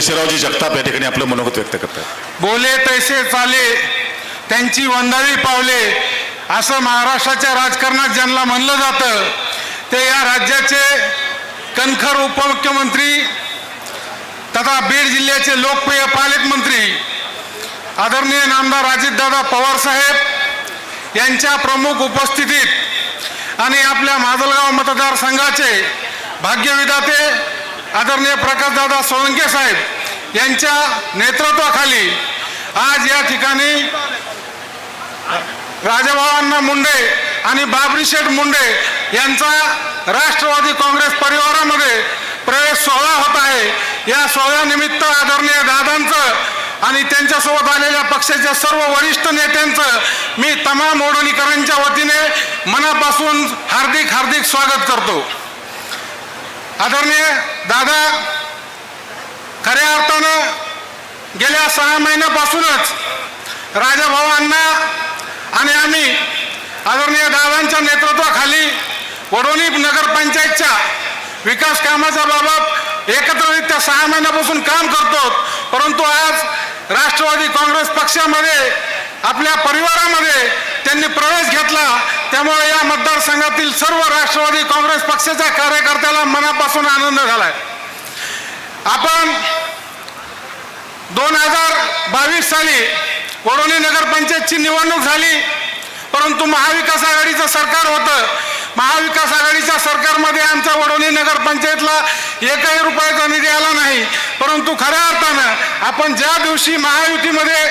केशवरावजी जगताप या ठिकाणी आपलं मनोगत व्यक्त करतात. बोले तैसे चाले, त्यांची वंदावी पावले, असं महाराष्ट्राच्या राजकारणात ज्यांना म्हणलं जातं ते या राज्याचे कणखर उपमुख्यमंत्री तथा बीड जिल्ह्याचे लोकप्रिय पालकमंत्री आदरणीय नामदार अजितदादा पवार साहेब यांच्या प्रमुख उपस्थितीत आणि आपल्या माजलगाव मतदारसंघाचे भाग्यविधाते आदरणीय प्रकाशदादा सोळंके साहेब यांच्या नेतृत्वाखाली आज या ठिकाणी राजाभाऊ मुंडे आणि बाबरी शेठ मुंडे यांचा राष्ट्रवादी काँग्रेस परिवारामध्ये प्रवेश सोहळा होत आहे. या सोहळ्यानिमित्त आदरणीय दादांचं आणि त्यांच्यासोबत आलेल्या पक्षाच्या सर्व वरिष्ठ नेत्यांचं मी तमाम ओढणीकरांच्या वतीने मनापासून हार्दिक हार्दिक स्वागत करतो. आदरणीय दादा, खऱ्या अर्थानं गेल्या 6 महिन्यापासूनच राजाभाऊ अण्णा आणि आम्ही आदरणीय दादांच्या नेतृत्वाखाली वडोली नगरपंचायतच्या विकास कामाच्या बाबत एकत्रितरित्या 6 महिन्यापासून काम करतो. परंतु आज राष्ट्रवादी काँग्रेस पक्षामध्ये आपल्या परिवारामध्ये त्यांनी प्रवेश घेतला. त्यामुळे या मतदारसंघातील सर्व राष्ट्रवादी काँग्रेस पक्षाच्या कार्यकर्त्याला मनापासून आनंद झालाय. आपण 2022 साली वडोली नगरपंचायतची निवडणूक झाली, परंतु महाविकास आघाडीचं सरकार होतं. महाविकास आघाडीच्या सरकारमध्ये आमच्या वडोली नगरपंचायतला 1ही रुपयाचा निधी आला नाही. परंतु खऱ्या अर्थानं आपण ज्या दिवशी महायुतीमध्ये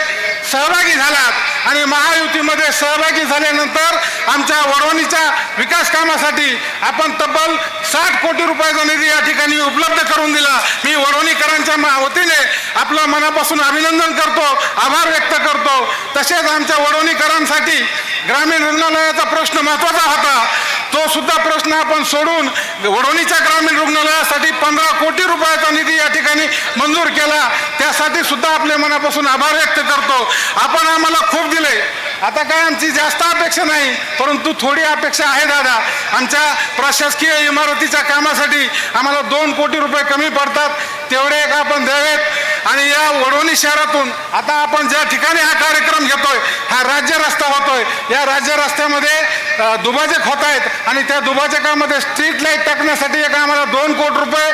सहभागी झालात आणि महायुतीमध्ये सहभागी झाल्यानंतर आमच्या वडोलीच्या विकास कामासाठी आपण तब्बल 60 कोटी रुपयाचा निधी या ठिकाणी उपलब्ध करून दिला. मी वडोलीकरांच्या वतीने आपलं मनापासून अभिनंदन करतो, आभार व्यक्त करतो. तसेच आमच्या वडोलीकरांसाठी ग्रामीण रुग्णालयाचा प्रश्न महत्त्वाचा होता. तो सुद्धा प्रश्न आपण सोडून वडोलीच्या ग्रामीण रुग्णालयासाठी 15 कोटी रुपयाचा निधी या ठिकाणी मंजूर केला. त्यासाठी सुद्धा आपल्या मनापासून आभार व्यक्त करतो. आपण आम्हाला खूप दिले. आता काय आमची जास्त अपेक्षा नाही, परंतु थोडी अपेक्षा आहे दादा. आमच्या प्रशासकीय इमारतीच्या कामासाठी आम्हाला 2 कोटी रुपये कमी पडतात, तेवढे एक आपण द्यावेत. आणि या वडोली शहरातून आता आपण ज्या ठिकाणी हा कार्यक्रम घेतोय, हा राज्य रस्ता होतोय. या राज्य रस्त्यामध्ये दुभाजक होत आहेत आणि त्या दुभाजकामध्ये स्ट्रीट लाईट टाकण्यासाठी एक आम्हाला 2 कोटी रुपये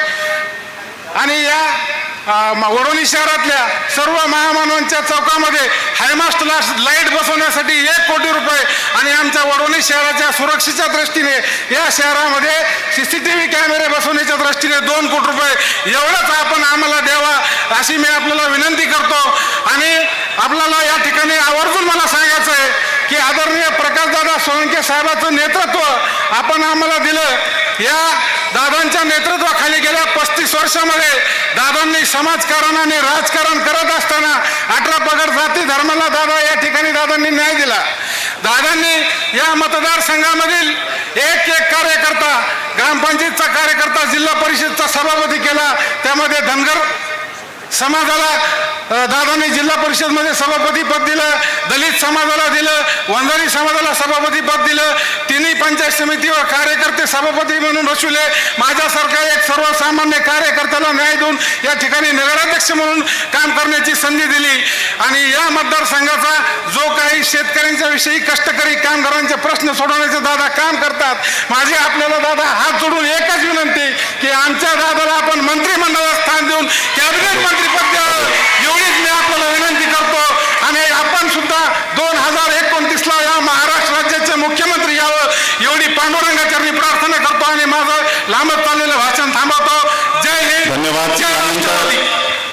आणि या वडोली शहरातल्या सर्व महामानवांच्या चौकामध्ये हायमास्ट लाईट बसवण्यासाठी 1 कोटी रुपये आणि आमच्या वडोली शहराच्या सुरक्षेच्या दृष्टीने या शहरामध्ये CCTV कॅमेरे बसवण्याच्या दृष्टीने 2 कोटी रुपये एवढंच आपण आम्हाला द्यावा अशी मी आपल्याला विनंती करतो. आणि आपल्याला या ठिकाणी आवर्जून मला सांगायचं आहे की आदरणीय प्रकाशदादा सोळंके साहेबांचं नेतृत्व आपण आम्हाला दिलं. या दादांच्या नेतृत्वाखाली गेल्या 35 वर्षामध्ये दादांनी समाजकारण आणि राजकारण करत असताना 18 पगड जाती धर्माला दादा या ठिकाणी दादांनी न्याय दिला. दादांनी या मतदारसंघामधील एक कार्यकर्ता, ग्रामपंचायतचा कार्यकर्ता, जिल्हा परिषदचा सभापती केला. त्यामध्ये धनगर समाजाला दादांनी जिल्हा परिषदमध्ये सभापती पद दिलं, दलित समाजाला दिलं, वंजारी समाजाला सभापती पद दिलं. तिन्ही पंचायत समितीवर कार्यकर्ते सभापती म्हणून बसवले. माझ्यासारखा एक सर्वसामान्य कार्यकर्त्याला न्याय देऊन या ठिकाणी नगराध्यक्ष म्हणून काम करण्याची संधी दिली. आणि या मतदारसंघाचा जो काही शेतकऱ्यांच्या विषयी, कष्टकरी कामगारांचे प्रश्न सोडवण्याचे दादा काम करतात. माझी आपल्याला दादा हात जोडून एकच विनंती की आमच्या दादाला आपण मंत्रिमंडळात स्थान देऊन कॅबिनेट मंत्री